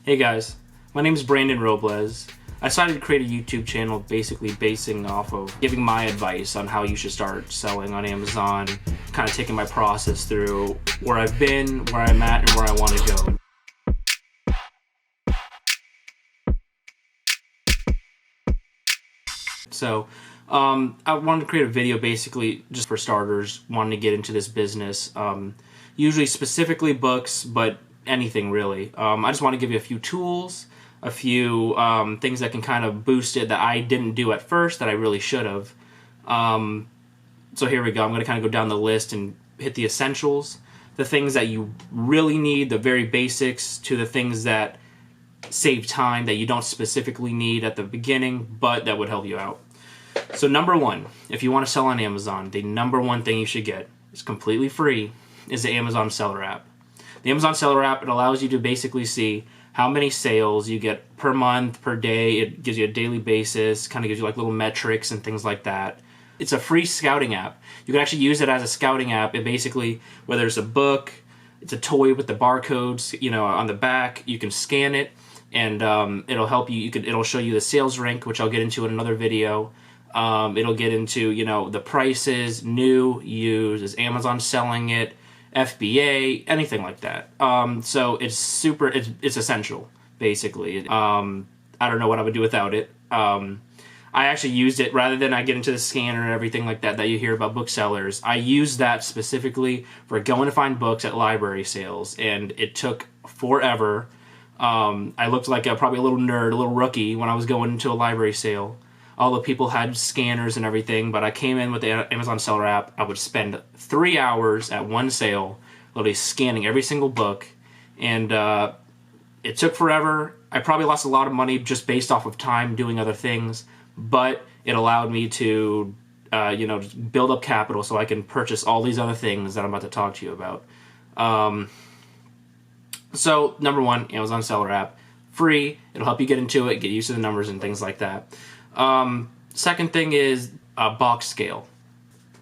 Hey guys, my name is Brandon Robles. I decided to create a YouTube channel basically basing off of giving my advice on how you should start selling on Amazon, kind of taking my process through where I've been, where I'm at, and where I want to go. So I wanted to create a video basically just for starters, wanting to get into this business. Usually specifically books, but anything really. I just want to give you a few tools, a few things that can kind of boost it that I didn't do at first that I really should have. So here we go. I'm going to kind of go down the list and hit the essentials, the things that you really need, the very basics, to the things that save time that you don't specifically need at the beginning, but that would help you out. So number one, if you want to sell on Amazon, the number one thing you should get, is completely free, is the Amazon Seller app. The Amazon Seller app, it allows you to basically see how many sales you get per month, per day. It gives you a daily basis, kind of gives you like little metrics and things like that. It's a free scouting app. You can actually use it as a scouting app. It basically, whether it's a book, it's a toy with the barcodes, on the back, you can scan it, and it'll help you. It'll show you the sales rank, which I'll get into in another video. It'll get into the prices, new, used, is Amazon selling it, FBA, anything like that. So it's super. It's essential, basically. I don't know what I would do without it. I actually used it rather than I get into the scanner and everything like that you hear about booksellers. I used that specifically for going to find books at library sales, and it took forever. I looked like probably a little nerd, a little rookie when I was going into a library sale. All the people had scanners and everything, but I came in with the Amazon Seller app. I would spend 3 hours at one sale, literally scanning every single book, and it took forever. I probably lost a lot of money just based off of time doing other things, but it allowed me to, just build up capital so I can purchase all these other things that I'm about to talk to you about. So, number one, Amazon Seller app. Free. It'll help you get into it, get used to the numbers and things like that. Second thing is box scale.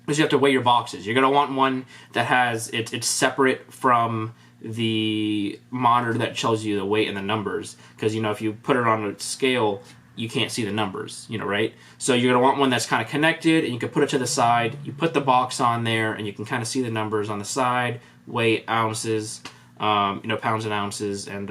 Because you have to weigh your boxes. You're going to want one that has, it's separate from the monitor that tells you the weight and the numbers. Because, if you put it on a scale, you can't see the numbers, right? So you're going to want one that's kind of connected, and you can put it to the side. You put the box on there, and you can kind of see the numbers on the side, weight, ounces, pounds and ounces, and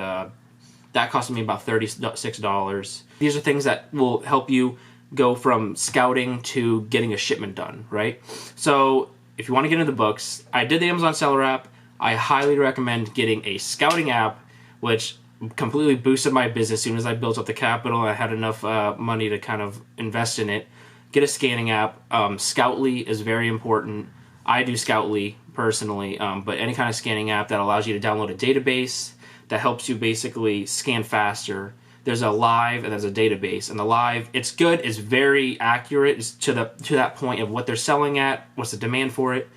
that cost me about $36. These are things that will help you go from scouting to getting a shipment done, right? So if you want to get into the books, I did the Amazon Seller app. I highly recommend getting a scouting app, which completely boosted my business as soon as I built up the capital. I had enough money to kind of invest in it. Get a scanning app. Scoutly is very important. I do Scoutly personally, but any kind of scanning app that allows you to download a database that helps you basically scan faster. There's a live and there's a database. And the live, it's good, it's very accurate. It's to that point of what they're selling at, what's the demand for it.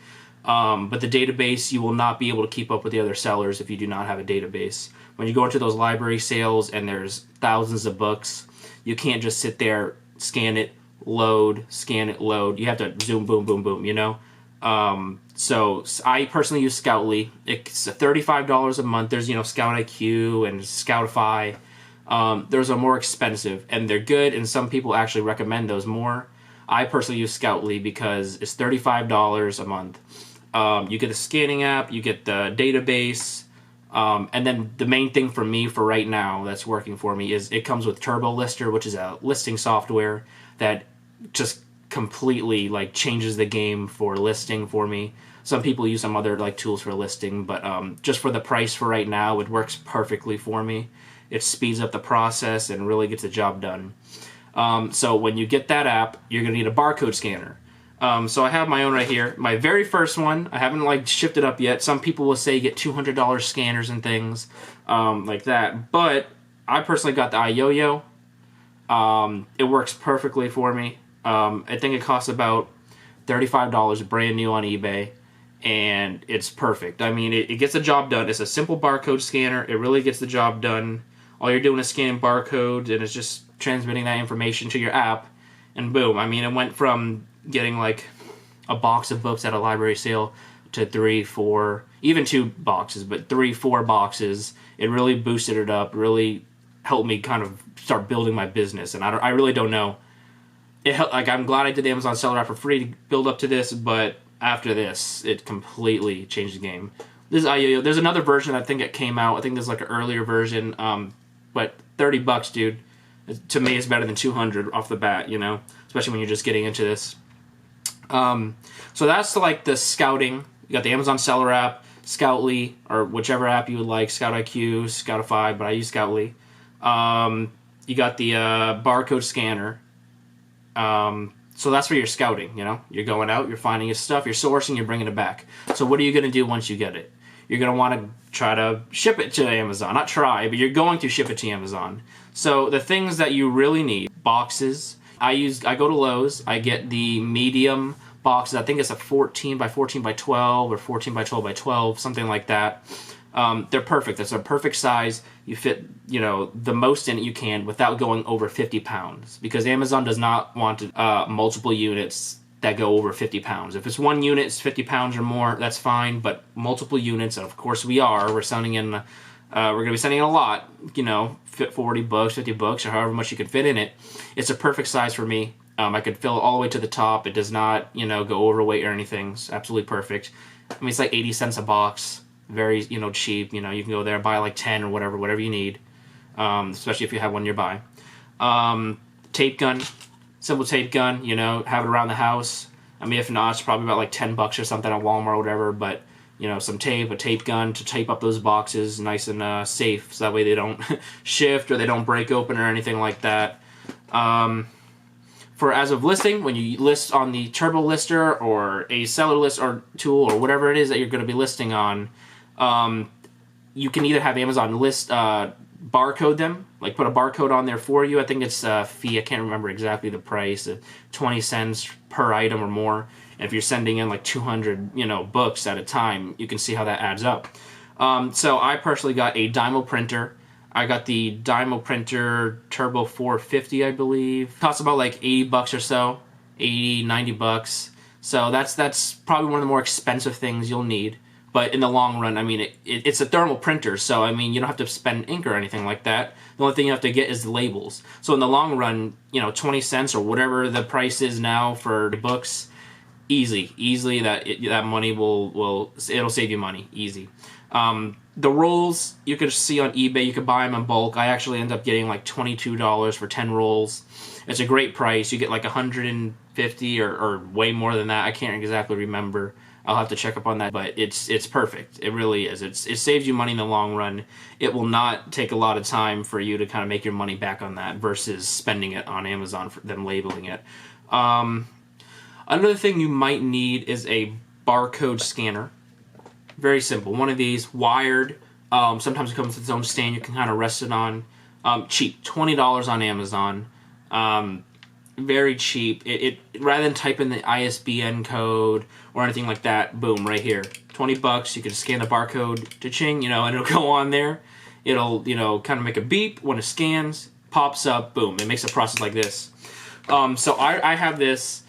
But the database, you will not be able to keep up with the other sellers if you do not have a database. When you go into those library sales and there's thousands of books, you can't just sit there, scan it, load, scan it, load. You have to zoom, boom, boom, boom, So I personally use Scoutly. It's $35 a month. There's, Scout IQ and Scoutify. Those are more expensive, and they're good, and some people actually recommend those more. I personally use Scoutly because it's $35 a month. You get the scanning app, you get the database, and then the main thing for me for right now that's working for me is it comes with Turbo Lister, which is a listing software that just completely changes the game for listing for me. Some people use some other tools for listing, but just for the price for right now, it works perfectly for me. It speeds up the process and really gets the job done. So when you get that app, you're going to need a barcode scanner. So I have my own right here. My very first one, I haven't shipped it up yet. Some people will say you get $200 scanners and things like that. But I personally got the Eyoyo. It works perfectly for me. I think it costs about $35 brand new on eBay, and it's perfect. I mean, it gets the job done. It's a simple barcode scanner. It really gets the job done. All you're doing is scanning barcodes, and it's just transmitting that information to your app, and boom. I mean, it went from getting a box of books at a library sale to 3, 4, even 2 boxes, but 3, 4 boxes. It really boosted it up, really helped me kind of start building my business. And I really don't know. I'm glad I did the Amazon seller app for free to build up to this, but after this, it completely changed the game. This is Eyoyo. There's another version I think it came out. I think there's like an earlier version, but $30, dude. To me, it's better than 200 off the bat, you know, especially when you're just getting into this. So that's like the scouting. You got the Amazon seller app, Scoutly, or whichever app you would like, Scout IQ, Scoutify, but I use Scoutly. You got the barcode scanner. So that's for your scouting, you know. You're going out, you're finding your stuff, you're sourcing, you're bringing it back. So what are you going to do once you get it? You're going to want to try to ship it to Amazon. Not try, but you're going to ship it to Amazon. So the things that you really need, boxes. I go to Lowe's, I get the medium boxes. I think it's a 14 by 14 by 12 or 14 by 12 by 12, something like that. They're perfect. That's a perfect size. You fit, you know, the most in it you can without going over 50 pounds, because Amazon does not want multiple units that go over 50 pounds. If it's one unit, it's 50 pounds or more, that's fine, but multiple units, and of course we're sending in, we're going to be sending in a lot, you know, 40 books, 50 books, or however much you could fit in it. It's a perfect size for me. I could fill it all the way to the top. It does not, you know, go overweight or anything. It's absolutely perfect. I mean, it's like 80 cents a box. Very, you know, cheap. You know, you can go there and buy like 10 or whatever you need, especially if you have one nearby. Tape gun, simple tape gun, you know, have it around the house. I mean, if not, it's probably about like $10 or something at Walmart or whatever, but, you know, some tape, a tape gun to tape up those boxes nice and safe, so that way they don't shift or they don't break open or anything like that. For as of listing, when you list on the Turbo Lister or a seller list or tool or whatever it is that you're going to be listing on, you can either have Amazon list barcode them, like put a barcode on there for you. I think it's a fee. I can't remember exactly the price, 20 cents per item or more. And if you're sending in like 200, you know, books at a time, you can see how that adds up. So I personally got a Dymo printer. I got the Dymo printer Turbo 450, I believe. Costs about like $80 or so, 80, 90 bucks. So that's probably one of the more expensive things you'll need. But in the long run, I mean, it's a thermal printer, so I mean, you don't have to spend ink or anything like that. The only thing you have to get is the labels. So in the long run, you know, 20 cents or whatever the price is now for the books, easily that money it'll save you money, easy. The rolls, you could see on eBay, you could buy them in bulk. I actually end up getting like $22 for 10 rolls. It's a great price. You get like 150 or way more than that. I can't exactly remember. I'll have to check up on that, but it's perfect. It really is. It saves you money in the long run. It will not take a lot of time for you to kind of make your money back on that versus spending it on Amazon for them labeling it. Another thing you might need is a barcode scanner. Very simple. One of these, wired. Sometimes it comes with its own stand you can kind of rest it on. Cheap. $20 on Amazon. Very cheap. It rather than type in the ISBN code or anything like that, boom, right here. 20 bucks. You can scan the barcode, cha-ching, you know, and it'll go on there. It'll, you know, kind of make a beep when it scans, pops up, boom. It makes a process like this. So I have this.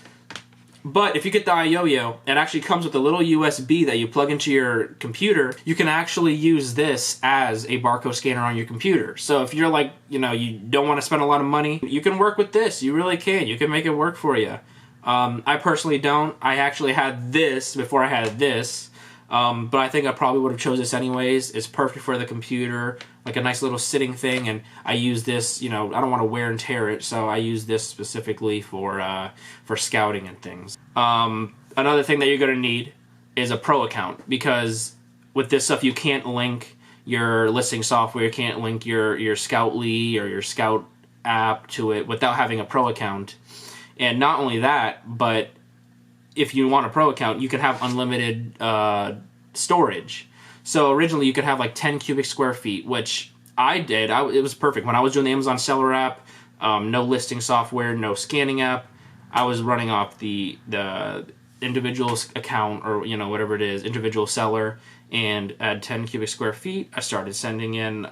But if you get the Eyoyo, it actually comes with a little USB that you plug into your computer. You can actually use this as a barcode scanner on your computer. So if you're like, you know, you don't want to spend a lot of money, you can work with this. You really can. You can make it work for you. I personally don't. I actually had this before I had this. But I think I probably would have chose this anyways. It's perfect for the computer, like a nice little sitting thing. And I use this, you know, I don't want to wear and tear it, so I use this specifically for scouting and things. Another thing that you're going to need is a pro account, because with this stuff you can't link your listing software, you can't link your Scoutly or your Scout app to it without having a pro account. And not only that, but if you want a pro account, you can have unlimited storage. So originally you could have like 10 cubic square feet, which I did. It was perfect. When I was doing the Amazon seller app, no listing software, no scanning app, I was running off the individual account, or, you know, whatever it is, individual seller, and at 10 cubic square feet, I started sending in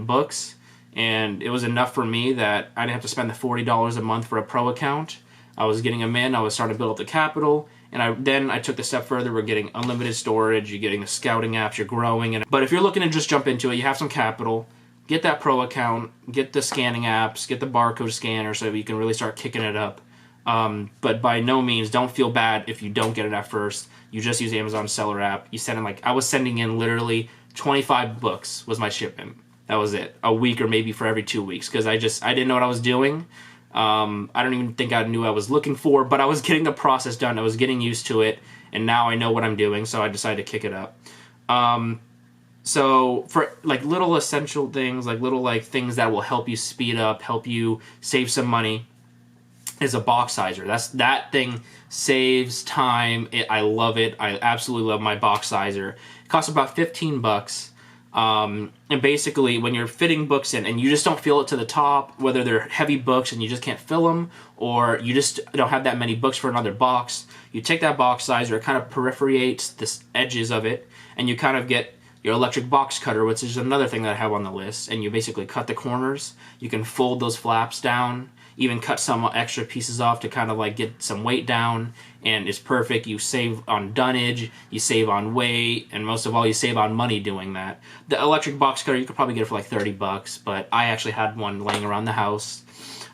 books, and it was enough for me that I didn't have to spend the $40 a month for a pro account. I was getting them in, I was starting to build up the capital, And then I took the step further. We're getting unlimited storage. You're getting the scouting apps. You're growing. But if you're looking to just jump into it, you have some capital. Get that pro account. Get the scanning apps. Get the barcode scanner so you can really start kicking it up. But by no means, don't feel bad if you don't get it at first. You just use the Amazon Seller app. You send in I was sending in literally 25 books was my shipment. That was it. A week or maybe for every 2 weeks because I didn't know what I was doing. I don't even think I knew what I was looking for, but I was getting the process done. I was getting used to it, and now I know what I'm doing, so I decided to kick it up. So for little essential things, little things that will help you speed up, help you save some money, is a box sizer. That thing saves time. I love it. I absolutely love my box sizer. It costs about $15. And basically, when you're fitting books in and you just don't fill it to the top, whether they're heavy books and you just can't fill them, or you just don't have that many books for another box, you take that box sizer, it kind of perforates the edges of it, and you kind of get your electric box cutter, which is another thing that I have on the list, and you basically cut the corners. You can fold those flaps down, even cut some extra pieces off to kind of get some weight down, and it's perfect. You save on dunnage, you save on weight, and most of all, you save on money doing that. The electric box cutter, you could probably get it for $30, but I actually had one laying around the house.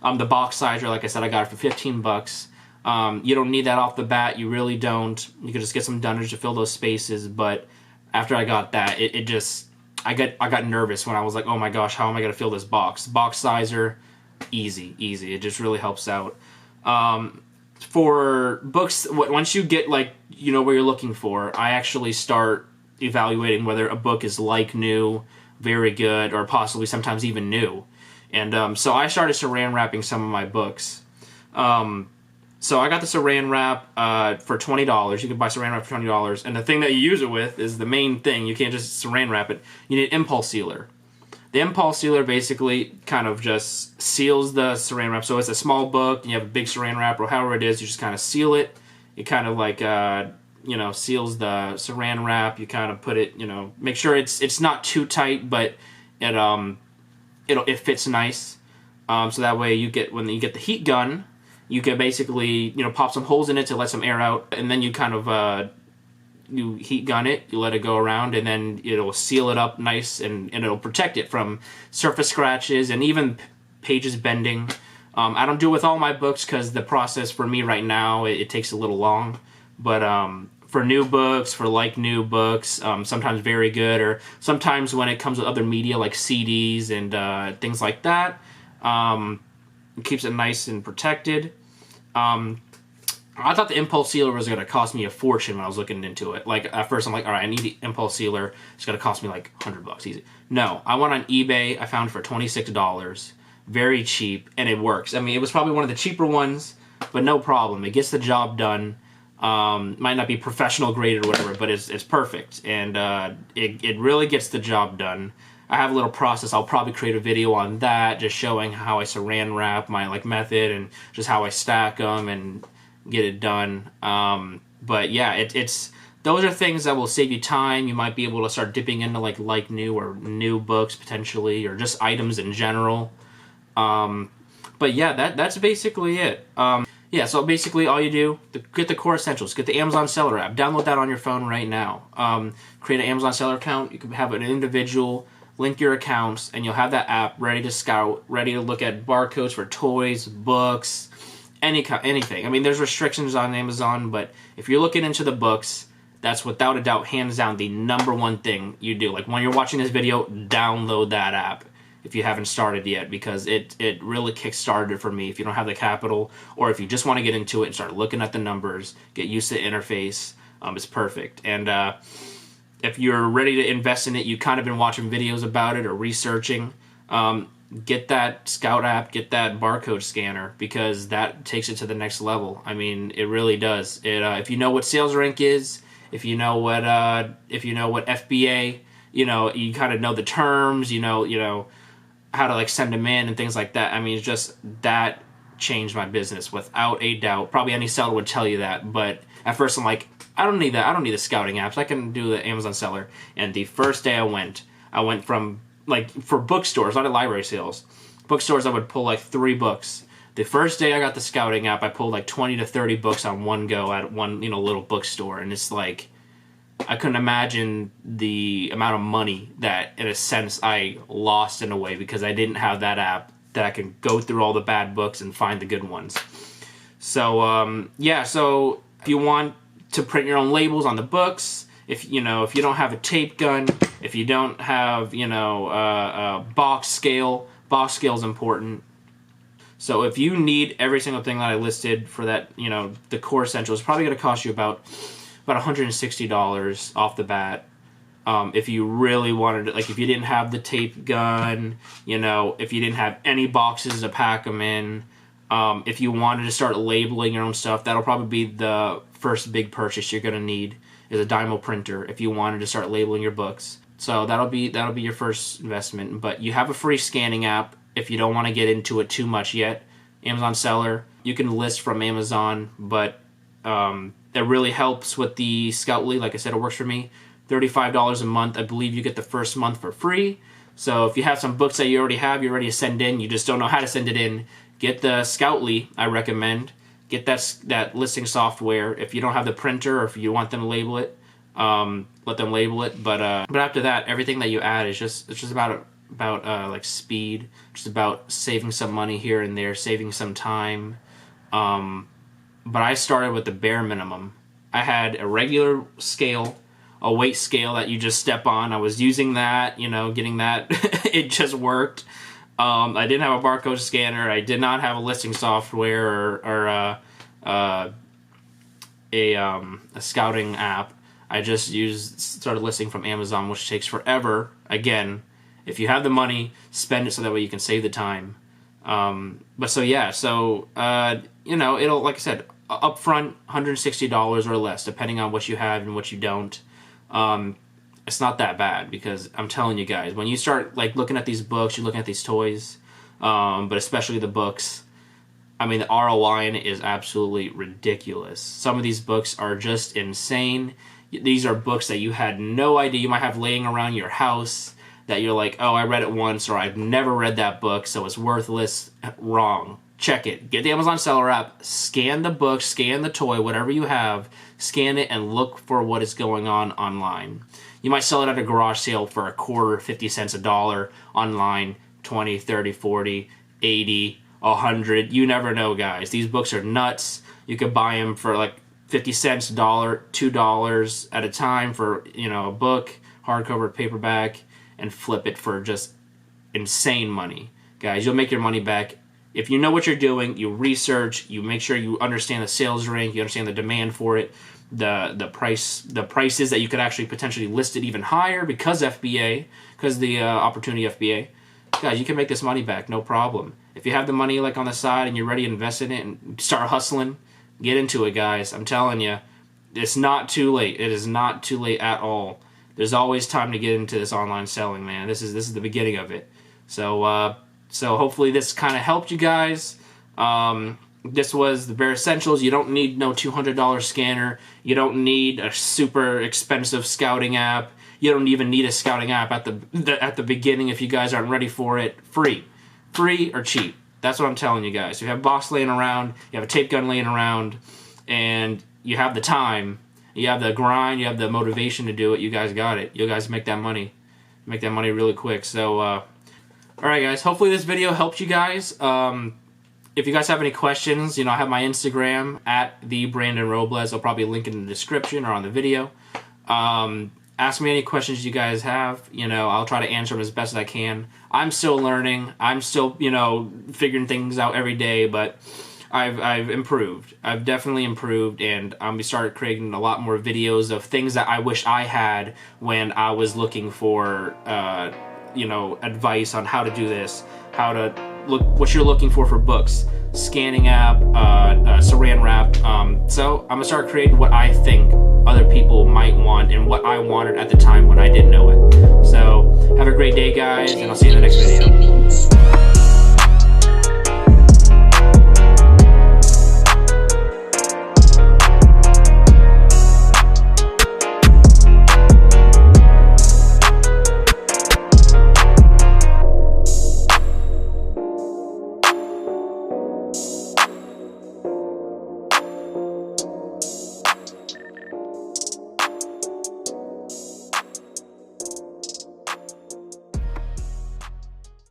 The box sizer, like I said, I got it for $15. You don't need that off the bat. You really don't. You could just get some dunnage to fill those spaces, but after I got that, I got nervous when I was like, oh my gosh, how am I going to fill this box? Box sizer, easy. It just really helps out. For books, once you get what you're looking for, I actually start evaluating whether a book is new, very good, or possibly sometimes even new. And so I started saran wrapping some of my books. So I got the saran wrap for $20. You can buy saran wrap for $20. And the thing that you use it with is the main thing. You can't just saran wrap it. You need impulse sealer. The impulse sealer basically kind of just seals the saran wrap. So it's a small book, and you have a big saran wrap, or however it is, you just kind of seal it. It kind of seals the saran wrap. You kind of put it, make sure it's not too tight, but it fits nice. So that way when you get the heat gun, you can basically, pop some holes in it to let some air out, and then you kind of, you heat gun it, you let it go around, and then it'll seal it up nice, and it'll protect it from surface scratches and even pages bending. I don't do it with all my books because the process for me right now, it takes a little long, but for new books, new books, sometimes very good, or sometimes when it comes with other media like CDs and things like that, it keeps it nice and protected. I thought the impulse sealer was going to cost me a fortune when I was looking into it. At first I'm like, all right, I need the impulse sealer. It's going to cost me $100 easy. No, I went on eBay. I found it for $26. Very cheap, and it works. I mean, it was probably one of the cheaper ones, but no problem. It gets the job done. Might not be professional grade or whatever, but it's perfect, and it really gets the job done. I have a little process. I'll probably create a video on that, just showing how I saran wrap my method and just how I stack them and get it done. But yeah, it's those are things that will save you time. You might be able to start dipping into new or new books potentially, or just items in general. But yeah, that's basically it. Yeah, so basically all you do, get the core essentials. Get the Amazon Seller app. Download that on your phone right now. Create an Amazon Seller account. You can have an individual. Link your accounts, and you'll have that app ready to scout, ready to look at barcodes for toys, books, anything. I mean, there's restrictions on Amazon, but if you're looking into the books, that's without a doubt, hands down, the number one thing you do. When you're watching this video, download that app if you haven't started yet, because it really kick-started it for me. If you don't have the capital, or if you just want to get into it and start looking at the numbers, get used to the interface, it's perfect. And if you're ready to invest in it, you've kind of been watching videos about it or researching, get that Scout app, get that barcode scanner, because that takes it to the next level. I mean, it really does. If you know what sales rank is, if you know what FBA, you kind of know the terms, you know how to send them in and things like that. I mean, it's just that changed my business without a doubt. Probably any seller would tell you that, but at first I'm like, I don't need that. I don't need the scouting apps. I can do the Amazon Seller. And the first day I went from for bookstores, not at library sales. Bookstores, I would pull 3 books. The first day I got the scouting app, I pulled like 20 to 30 books on one go at one, little bookstore, and it's like I couldn't imagine the amount of money that, in a sense, I lost in a way because I didn't have that app that I can go through all the bad books and find the good ones. So yeah, so if you want to print your own labels on the books, if you don't have a tape gun, if you don't have a box scale is important. So if you need every single thing that I listed for that, the core essentials, it's probably going to cost you about $160 off the bat. If you really wanted to, like, if you didn't have the tape gun, if you didn't have any boxes to pack them in, if you wanted to start labeling your own stuff, that'll probably be the first big purchase you're going to need, is a Dymo printer if you wanted to start labeling your books. So that'll be your first investment. But you have a free scanning app if you don't want to get into it too much yet. Amazon seller, you can list from Amazon, but that really helps with the Scoutly. Like I said, it works for me. $35 a month. I believe you get the first month for free. So if you have some books that you already have, you're ready to send in, you just don't know how to send it in, get the Scoutly, I recommend. Get that listing software. If you don't have the printer, or if you want them to label it, let them label it. But after that, everything that you add is just about like speed, just about saving some money here and there, saving some time. But I started with the bare minimum. I had a regular scale, a weight scale that you just step on. I was using that, getting that. It just worked. I didn't have a barcode scanner. I did not have a listing software or a scouting app. I just started listing from Amazon, which takes forever. Again, if you have the money, spend it so that way you can save the time. But so yeah, so it'll, like I said, upfront $160 or less, depending on what you have and what you don't. It's not that bad, because I'm telling you guys, when you start like looking at these books, you're looking at these toys, but especially the books, I mean, the ROI in it is absolutely ridiculous. Some of these books are just insane. These are books that you had no idea you might have laying around your house that you're like, oh, I read it once, or I've never read that book, so it's worthless. Wrong. Check it. Get the Amazon seller app, scan the book, scan the toy, whatever you have, scan it, and look for what is going on online. You might sell it at a garage sale for a quarter, 50 cents, $1 online, 20, 30, 40, 80, 100. You never know, guys. These books are nuts. You could buy them for like 50 cents, $1, $2 at a time for, a book, hardcover, paperback, and flip it for just insane money. Guys, you'll make your money back. If you know what you're doing, you research, you make sure you understand the sales rank, you understand the demand for it, the prices that you could actually potentially list it even higher because FBA, because the opportunity FBA. Guys, you can make this money back, no problem. If you have the money like on the side and you're ready to invest in it and start hustling, get into it, guys. I'm telling you, it's not too late. It is not too late at all. There's always time to get into this online selling, man. This is the beginning of it. So hopefully this kind of helped you guys. This was the bare essentials. You don't need no $200 scanner. You don't need a super expensive scouting app. You don't even need a scouting app at the beginning if you guys aren't ready for it. Free or cheap. That's what I'm telling you guys. If you have a box laying around, you have a tape gun laying around, and you have the time, you have the grind, you have the motivation to do it, you guys got it. You guys make that money. Make that money really quick. So, alright guys, hopefully this video helped you guys. If you guys have any questions, I have my Instagram, @TheBrandonRobles. I'll probably link in the description or on the video. Ask me any questions you guys have. I'll try to answer them as best as I can. I'm still learning. I'm still, figuring things out every day, but I've improved. I've definitely improved, and I'm started creating a lot more videos of things that I wish I had when I was looking for, advice on how to do this, how to look, what you're looking for books, scanning app, saran wrap. So I'm gonna start creating what I think other people might want and what I wanted at the time when I didn't know it. So have a great day, guys, and I'll see you in the next video.